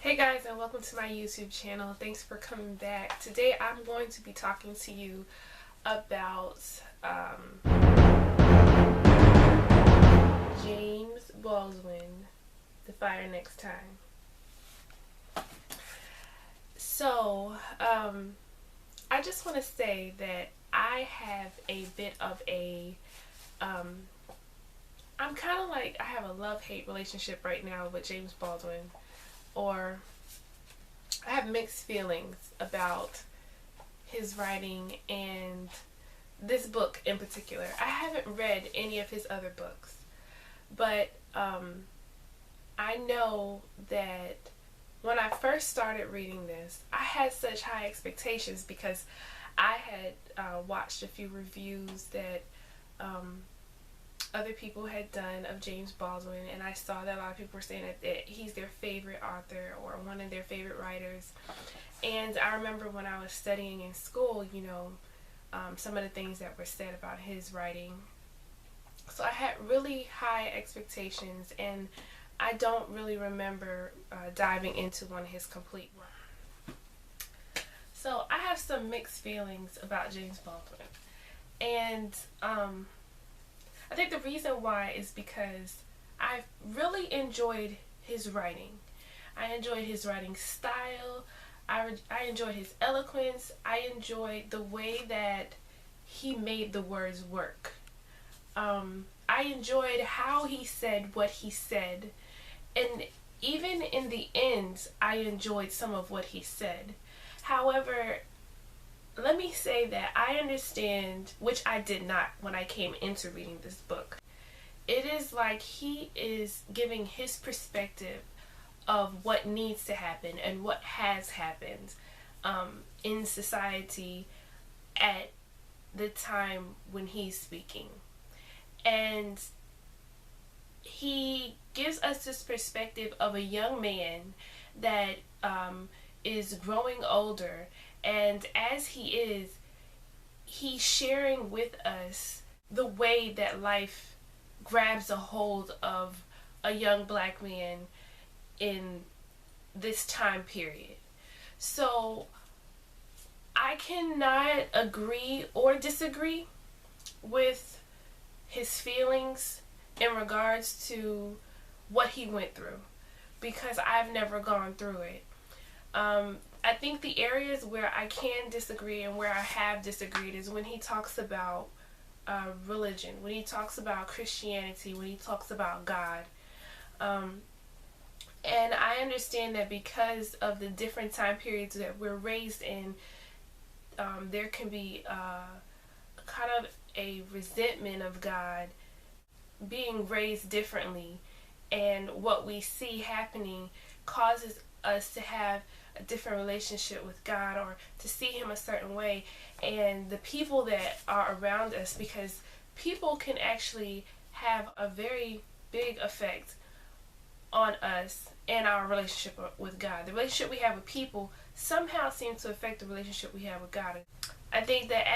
Hey guys, and welcome to my YouTube channel. Thanks for coming back. Today I'm going to be talking to you about James Baldwin, The Fire Next Time. So, I just want to say that I have a bit of a, I'm kind of like, I have a love-hate relationship right now with James Baldwin. Or I have mixed feelings about his writing and this book in particular. I haven't read any of his other books, but I know that when I first started reading this, I had such high expectations because I had watched a few reviews that other people had done of James Baldwin, and I saw that a lot of people were saying that he's their favorite author or one of their favorite writers. And I remember when I was studying in school, you know, some of the things that were said about his writing. So I had really high expectations, and I don't really remember diving into one of his complete works. So I have some mixed feelings about James Baldwin, and I think the reason why is because I've really enjoyed his writing. I enjoyed his writing style. I enjoyed his eloquence. I enjoyed the way that he made the words work. I enjoyed how he said what he said. And even in the end, I enjoyed some of what he said. However, let me say that I understand, which I did not when I came into reading this book. It is like he is giving his perspective of what needs to happen and what has happened in society at the time when he's speaking. And he gives us this perspective of a young man that is growing older. And as he's sharing with us the way that life grabs a hold of a young black man in this time period. So I cannot agree or disagree with his feelings in regards to what he went through, because I've never gone through it. I think the areas where I can disagree and where I have disagreed is when he talks about religion, when he talks about Christianity, when he talks about God. And I understand that because of the different time periods that we're raised in, there can be kind of a resentment of God being raised differently, and what we see happening causes us to have a different relationship with God or to see him a certain way, and the people that are around us, because people can actually have a very big effect on us and our relationship with God. The relationship we have with people somehow seems to affect the relationship we have with God. I think that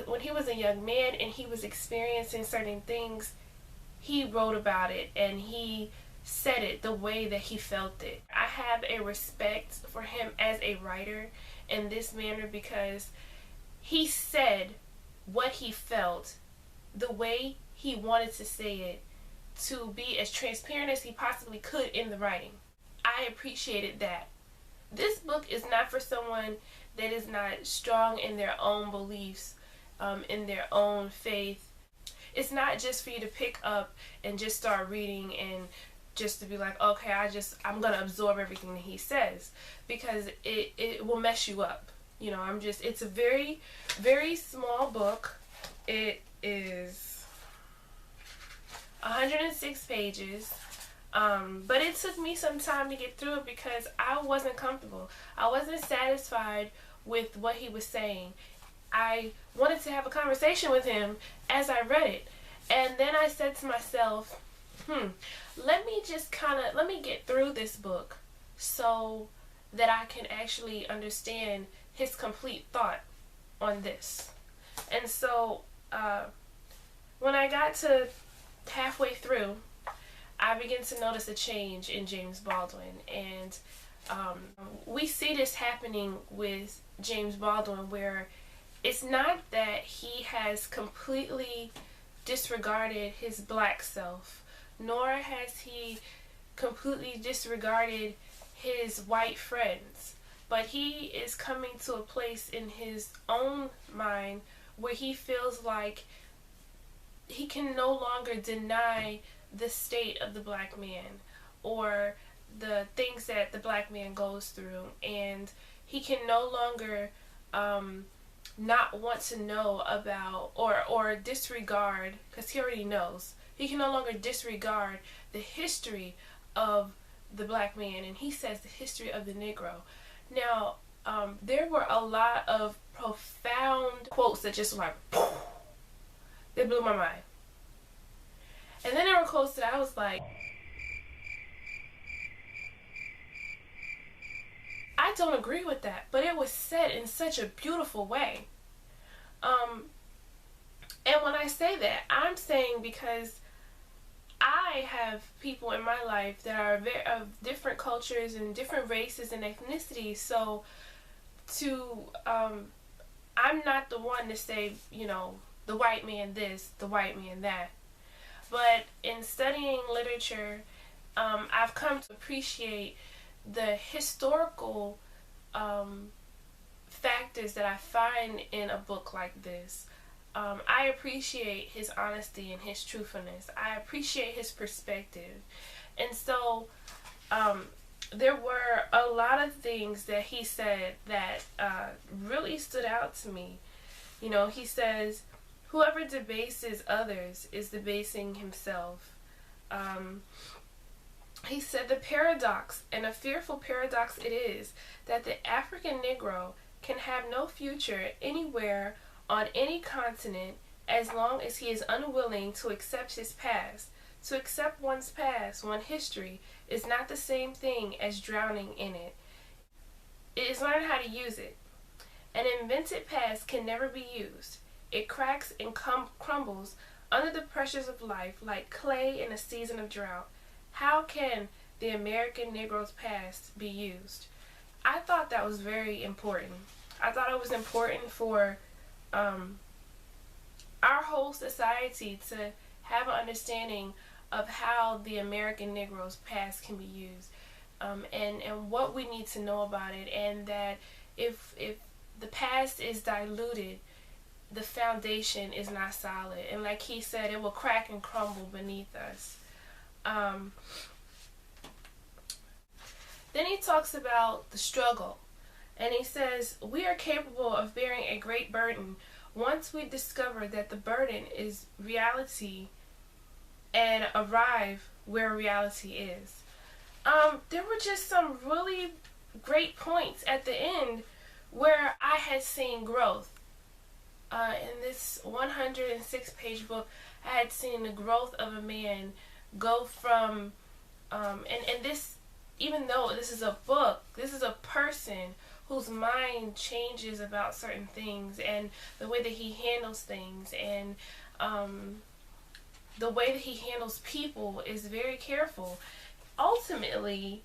when he was a young man and he was experiencing certain things, he wrote about it and he said it the way that he felt it. I have a respect for him as a writer in this manner because he said what he felt the way he wanted to say it, to be as transparent as he possibly could in the writing. I appreciated that. This book is not for someone that is not strong in their own beliefs, in their own faith. It's not just for you to pick up and just start reading and just to be like, okay, I'm going to absorb everything that he says, because it will mess you up. You know, it's a very, very small book. It is 106 pages. But it took me some time to get through it because I wasn't comfortable. I wasn't satisfied with what he was saying. I wanted to have a conversation with him as I read it. And then I said to myself, let me get through this book so that I can actually understand his complete thought on this. And so when I got to halfway through, I began to notice a change in James Baldwin, and We see this happening with James Baldwin, where it's not that he has completely disregarded his black self, nor has he completely disregarded his white friends, but he is coming to a place in his own mind where he feels like he can no longer deny the state of the black man or the things that the black man goes through, and he can no longer not want to know about or disregard, because he already knows. He can no longer disregard the history of the black man, and he says the history of the Negro. Now, there were a lot of profound quotes that just like, they blew my mind. And then there were quotes that I was like, I don't agree with that, but it was said in such a beautiful way. And when I say that, I'm saying because I have people in my life that are of different cultures and different races and ethnicities. So I'm not the one to say, the white man this, the white man that. But in studying literature, I've come to appreciate the historical factors that I find in a book like this. I appreciate his honesty and his truthfulness. I appreciate his perspective. And so there were a lot of things that he said that really stood out to me. He says, whoever debases others is debasing himself. He said the paradox, and a fearful paradox it is, that the African Negro can have no future anywhere on any continent as long as he is unwilling to accept his past. To accept one's past, one's history, is not the same thing as drowning in it. It is learning how to use it. An invented past can never be used. It cracks and crumbles under the pressures of life like clay in a season of drought. How can the American Negro's past be used? I thought that was very important. I thought it was important for our whole society to have an understanding of how the American Negro's past can be used, and what we need to know about it, and that if the past is diluted, the foundation is not solid, and like he said, it will crack and crumble beneath us. Then he talks about the struggle, and he says, we are capable of bearing a great burden once we discover that the burden is reality and arrive where reality is. There were just some really great points at the end where I had seen growth. In this 106-page book, I had seen the growth of a man go from, and this, even though this is a book, this is a person whose mind changes about certain things, and the way that he handles things, and the way that he handles people is very careful. Ultimately,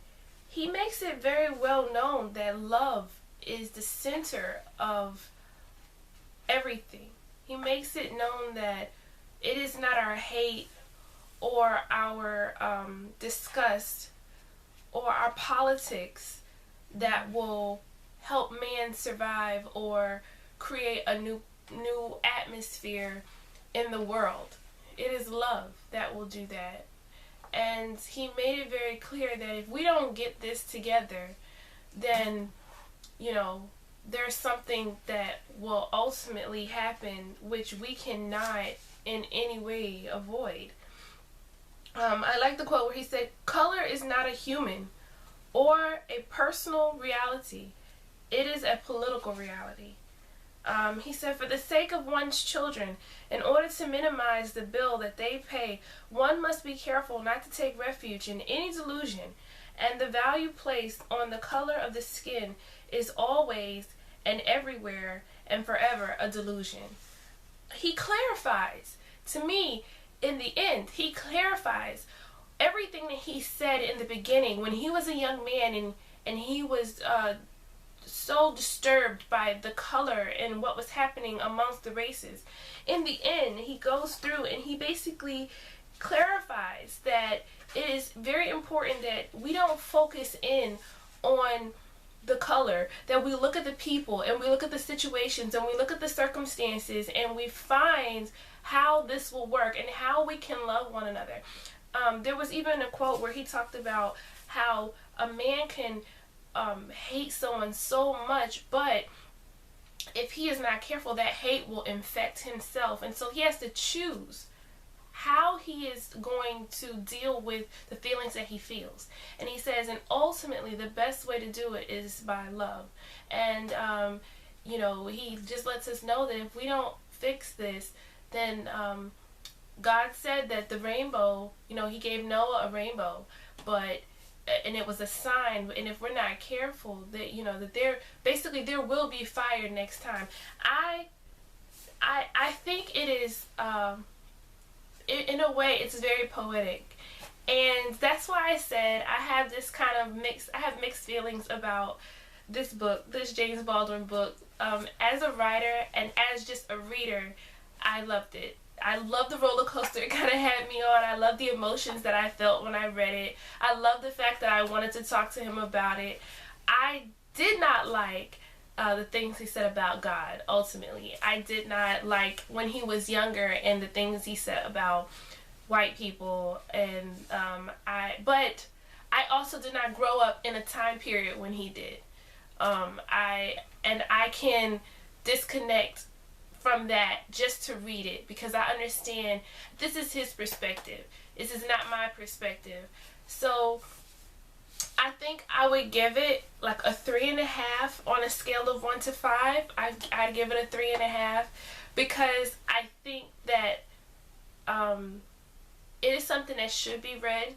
he makes it very well known that love is the center of everything. He makes it known that it is not our hate or our disgust or our politics that will help man survive or create a new atmosphere in the world. It is love that will do that. And he made it very clear that if we don't get this together, then, there's something that will ultimately happen which we cannot in any way avoid. I like the quote where he said, color is not a human or a personal reality. It is a political reality. He said, for the sake of one's children, in order to minimize the bill that they pay, one must be careful not to take refuge in any delusion, and the value placed on the color of the skin is always and everywhere and forever a delusion. He clarifies, to me, in the end, he clarifies everything that he said in the beginning when he was a young man and he was so disturbed by the color and what was happening amongst the races. In the end, he goes through and he basically clarifies that it is very important that we don't focus in on the color, that we look at the people and we look at the situations and we look at the circumstances and we find how this will work and how we can love one another. There was even a quote where he talked about how a man can hate someone so much, but if he is not careful, that hate will infect himself. And so he has to choose how he is going to deal with the feelings that he feels. And he says, and ultimately the best way to do it is by love. And he just lets us know that if we don't fix this, then God said that the rainbow, he gave Noah a rainbow, and it was a sign, and if we're not careful, that that there will be fire next time. I think it is in a way it's very poetic, and that's why I said I have mixed feelings about this book, this James Baldwin book. As a writer and as just a reader, I loved it. I love the roller coaster it kind of had me on. I love the emotions that I felt when I read it. I love the fact that I wanted to talk to him about it. I did not like the things he said about God, ultimately. I did not like when he was younger and the things he said about white people. And but I also did not grow up in a time period when he did. I can disconnect from that just to read it, because I understand this is his perspective. This is not my perspective. So I think I would give it like a 3.5 on a scale of 1 to 5. I'd give it a 3.5, because I think that it is something that should be read.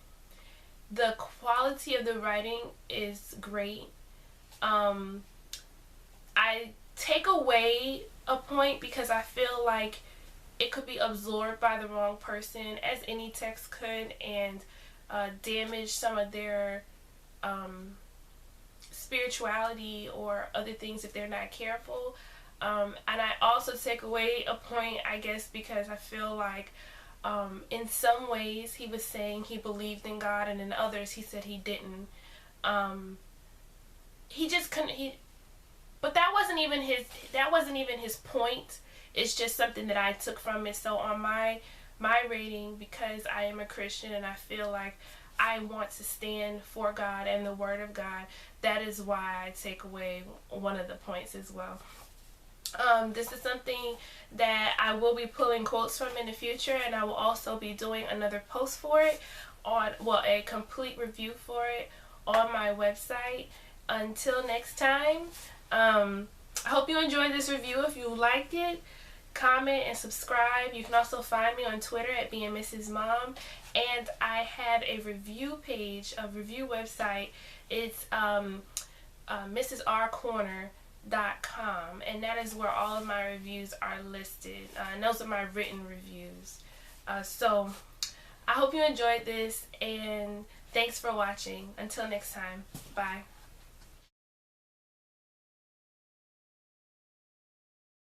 The quality of the writing is great. I take away a point because I feel like it could be absorbed by the wrong person, as any text could, and damage some of their spirituality or other things if they're not careful. And I also take away a point, I guess, because I feel like in some ways he was saying he believed in God, and in others he said he didn't. He just couldn't. But that wasn't even his point. It's just something that I took from it. So on my rating, because I am a Christian and I feel like I want to stand for God and the Word of God, that is why I take away one of the points as well. This is something that I will be pulling quotes from in the future, and I will also be doing another post for it a complete review for it on my website. Until next time, I hope you enjoyed this review. If you liked it, comment and subscribe. You can also find me on Twitter at being Mrs. Mom, and I have a review page, a review website. It's mrsrcorner.com, and that is where all of my reviews are listed, and those are my written reviews. So I hope you enjoyed this, and thanks for watching. Until next time, bye.